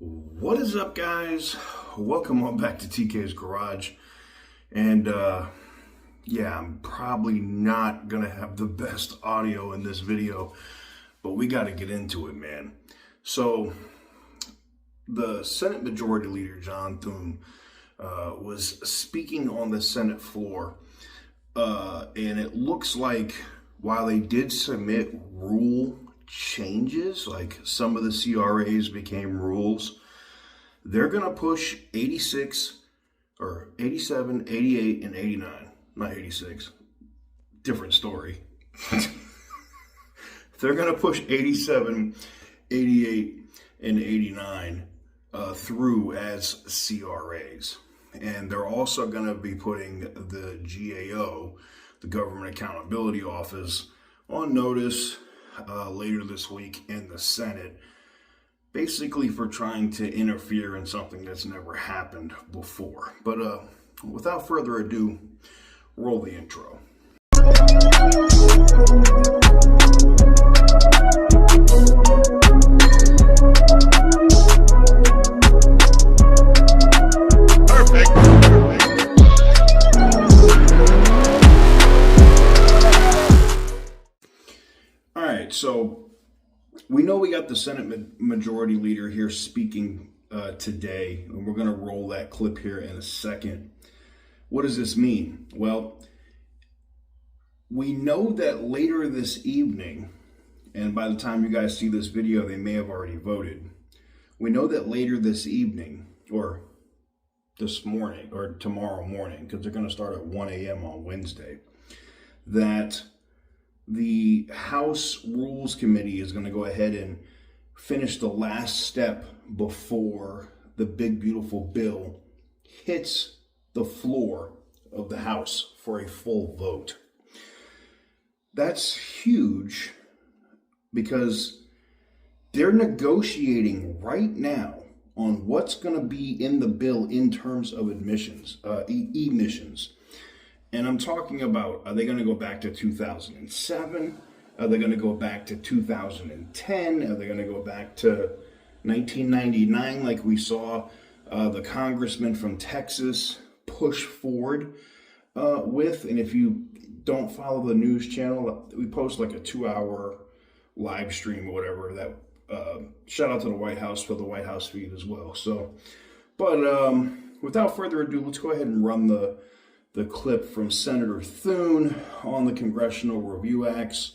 What is up, guys? Welcome on back to TK's Garage. And yeah, I'm probably not gonna have the best audio in this video, but we got to get into it, man. So the Senate Majority Leader John Thun was speaking on the Senate floor, and it looks like while they did submit rule changes, like some of the CRAs became rules, they're going to push 86 or 87, 88, and 89. Not 86. Different story. They're going to push 87, 88, and 89 through as CRAs. And they're also going to be putting the GAO, the Government Accountability Office, on notice later this week in the Senate, basically for trying to interfere in something that's never happened before. But without further ado, roll the intro. All right, so we know we got the Senate Majority Leader here speaking today, and we're going to roll that clip here in a second. What does this mean? Well, we know that later this evening, and by the time you guys see this video, they may have already voted. We know that later this evening, or this morning, or tomorrow morning, because they're going to start at 1 a.m. on Wednesday, that the House Rules Committee is going to go ahead and finish the last step before the big, beautiful bill hits the floor of the House for a full vote. That's huge because they're negotiating right now on what's going to be in the bill in terms of emissions. And I'm talking about, are they going to go back to 2007? Are they going to go back to 2010? Are they going to go back to 1999 like we saw the congressman from Texas push forward with? And if you don't follow the news channel, we post like a 2-hour live stream or whatever. That shout out to the White House for the White House feed as well. So, but without further ado, let's go ahead and run the clip from Senator Thun on the Congressional Review Acts,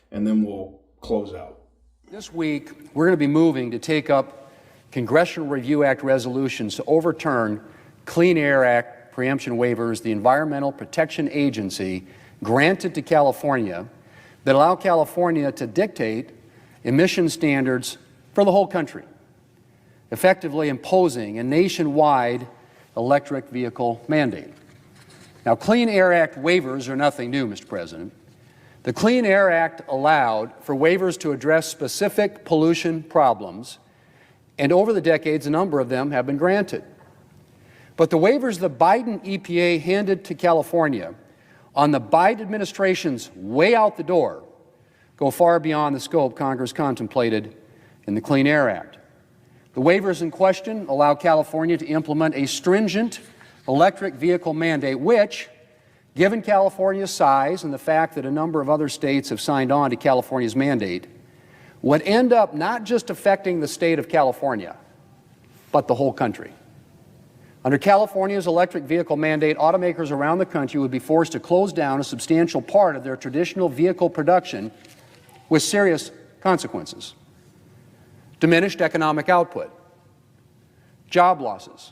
and then we'll close out. This week, we're going to be moving to take up Congressional Review Act resolutions to overturn Clean Air Act preemption waivers the Environmental Protection Agency granted to California that allow California to dictate emission standards for the whole country, effectively imposing a nationwide electric vehicle mandate. Now, Clean Air Act waivers are nothing new, Mr. President. The Clean Air Act allowed for waivers to address specific pollution problems, and over the decades, a number of them have been granted. But the waivers the Biden EPA handed to California on the Biden administration's way out the door go far beyond the scope Congress contemplated in the Clean Air Act. The waivers in question allow California to implement a stringent electric vehicle mandate, which, given California's size and the fact that a number of other states have signed on to California's mandate, would end up not just affecting the state of California, but the whole country. Under California's electric vehicle mandate, automakers around the country would be forced to close down a substantial part of their traditional vehicle production with serious consequences. Diminished economic output, job losses,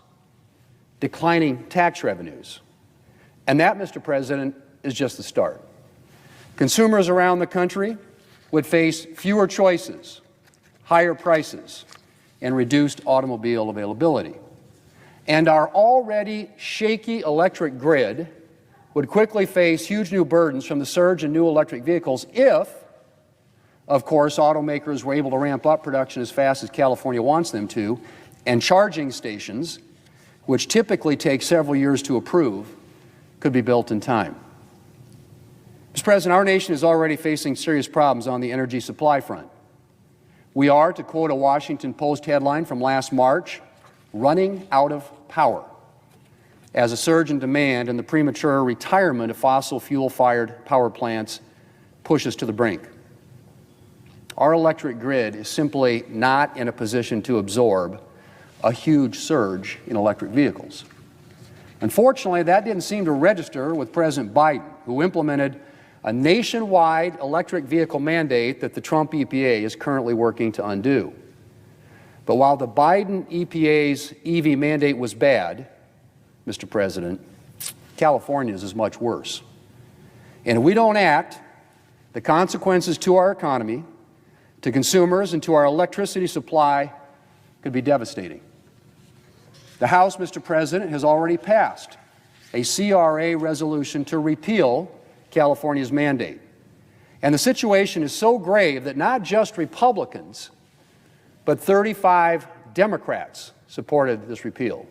declining tax revenues. And that, Mr. President, is just the start. Consumers around the country would face fewer choices, higher prices, and reduced automobile availability. And our already shaky electric grid would quickly face huge new burdens from the surge in new electric vehicles if, of course, automakers were able to ramp up production as fast as California wants them to, and charging stations, which typically take several years to approve, could be built in time. Mr. President, our nation is already facing serious problems on the energy supply front. We are, to quote a Washington Post headline from last March, running out of power as a surge in demand and the premature retirement of fossil fuel-fired power plants pushes to the brink. Our electric grid is simply not in a position to absorb a huge surge in electric vehicles. Unfortunately, that didn't seem to register with President Biden, who implemented a nationwide electric vehicle mandate that the Trump EPA is currently working to undo. But while the Biden EPA's EV mandate was bad, Mr. President, California's is much worse. And if we don't act, the consequences to our economy, to consumers, and to our electricity supply could be devastating. The House, Mr. President, has already passed a CRA resolution to repeal California's mandate. And the situation is so grave that not just Republicans, but 35 Democrats supported this repeal.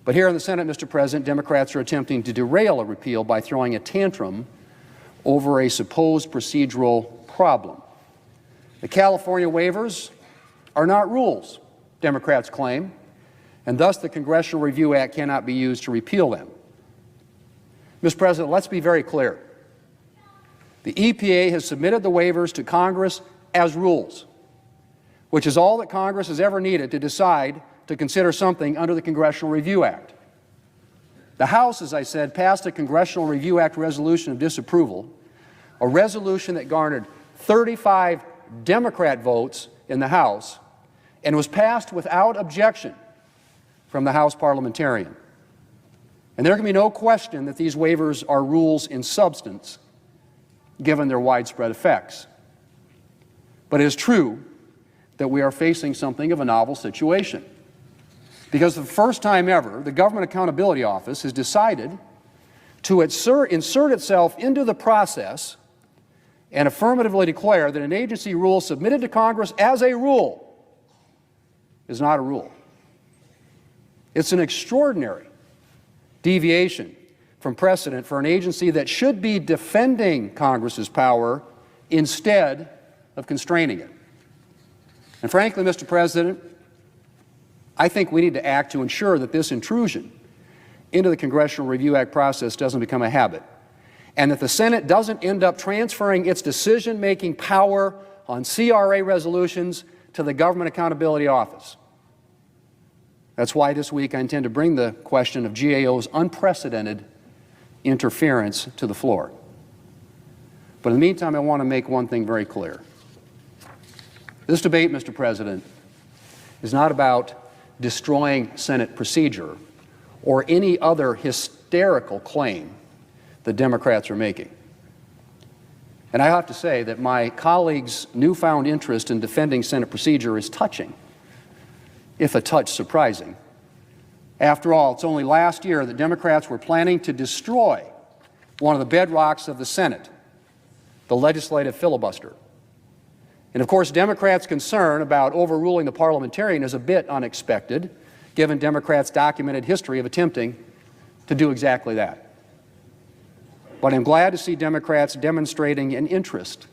But here in the Senate, Mr. President, Democrats are attempting to derail a repeal by throwing a tantrum over a supposed procedural problem. The California waivers are not rules, Democrats claim, and thus the Congressional Review Act cannot be used to repeal them. Mr. President, let's be very clear. The EPA has submitted the waivers to Congress as rules, which is all that Congress has ever needed to decide to consider something under the Congressional Review Act. The House, as I said, passed a Congressional Review Act resolution of disapproval, a resolution that garnered 35 Democrat votes in the House and was passed without objection from the House parliamentarian. And there can be no question that these waivers are rules in substance, given their widespread effects. But it is true that we are facing something of a novel situation. Because for the first time ever, the Government Accountability Office has decided to insert itself into the process and affirmatively declare that an agency rule submitted to Congress as a rule is not a rule. It's an extraordinary deviation from precedent for an agency that should be defending Congress's power instead of constraining it. And frankly, Mr. President, I think we need to act to ensure that this intrusion into the Congressional Review Act process doesn't become a habit, and that the Senate doesn't end up transferring its decision-making power on CRA resolutions to the Government Accountability Office. That's why this week I intend to bring the question of GAO's unprecedented interference to the floor. But in the meantime, I want to make one thing very clear. This debate, Mr. President, is not about destroying Senate procedure or any other hysterical claim the Democrats are making. And I have to say that my colleagues' newfound interest in defending Senate procedure is touching, if a touch surprising. After all, it's only last year that Democrats were planning to destroy one of the bedrocks of the Senate, the legislative filibuster. And of course, Democrats' concern about overruling the parliamentarian is a bit unexpected, given Democrats' documented history of attempting to do exactly that. But I'm glad to see Democrats demonstrating an interest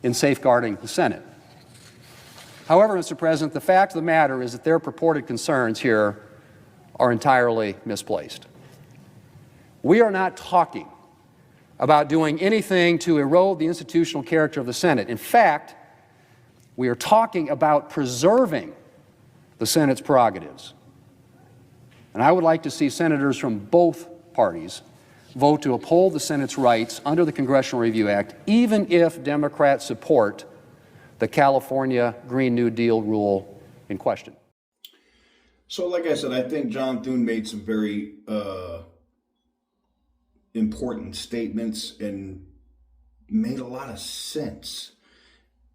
in safeguarding the Senate. However, Mr. President, the fact of the matter is that their purported concerns here are entirely misplaced. We are not talking about doing anything to erode the institutional character of the Senate. In fact, we are talking about preserving the Senate's prerogatives. And I would like to see senators from both parties vote to uphold the Senate's rights under the Congressional Review Act, even if Democrats support the California Green New Deal rule in question. So like I said, I think John Thun made some very important statements and made a lot of sense.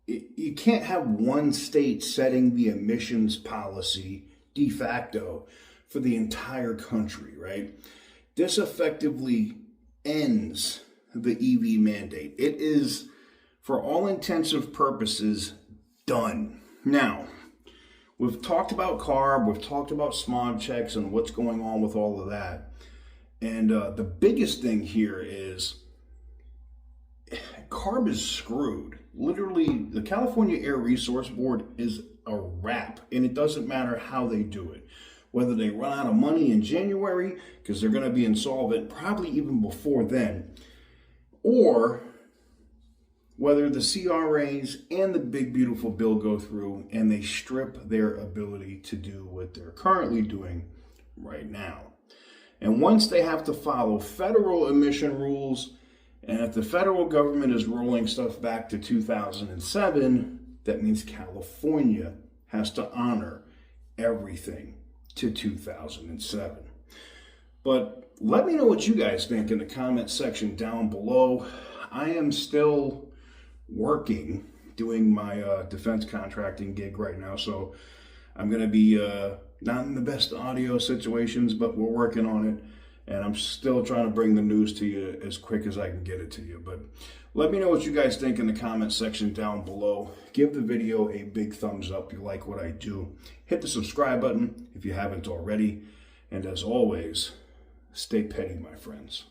You can't have one state setting the emissions policy de facto for the entire country, right? This effectively ends the EV mandate. It is, for all intents purposes, done. Now, we've talked about CARB, we've talked about smog checks and what's going on with all of that. And the biggest thing here is CARB is screwed. Literally, the California Air Resource Board is a wrap, and it doesn't matter how they do it. Whether they run out of money in January, because they're going to be insolvent probably even before then, or whether the CRAs and the big beautiful bill go through and they strip their ability to do what they're currently doing right now. And once they have to follow federal emission rules, and if the federal government is rolling stuff back to 2007, that means California has to honor everything to 2007. But let me know what you guys think in the comment section down below. I am still working, doing my defense contracting gig right now, so I'm going to be not in the best audio situations, but we're working on it, and I'm still trying to bring the news to you as quick as I can get it to you. But let me know what you guys think in the comment section down below. Give the video a big thumbs up if you like what I do. Hit the subscribe button if you haven't already, and as always, stay petty, my friends.